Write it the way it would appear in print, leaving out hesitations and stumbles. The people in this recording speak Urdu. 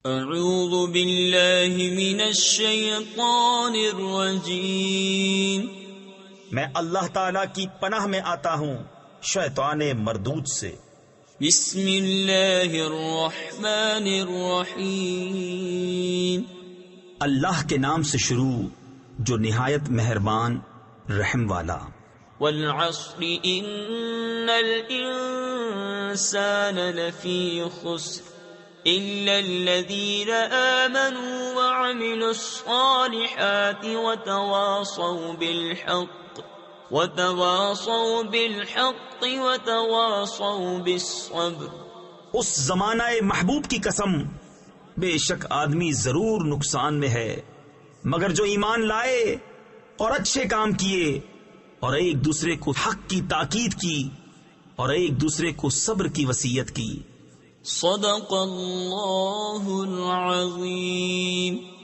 اعوذ باللہ من الشیطان الرجیم، میں اللہ تعالی کی پناہ میں آتا ہوں شیطان مردود سے۔ بسم اللہ الرحمن الرحیم، اللہ کے نام سے شروع جو نہایت مہربان رحم والا۔ والعصر ان الانسان لفی خسر الا الذین آمنوا وعملوا الصالحات وتواصوا بالحق وتواصوا بالصبر۔ اس زمانہ محبوب کی قسم، بے شک آدمی ضرور نقصان میں ہے مگر جو ایمان لائے اور اچھے کام کیے اور ایک دوسرے کو حق کی تاکید کی اور ایک دوسرے کو صبر کی وصیت کی۔ صدق اللہ العظیم۔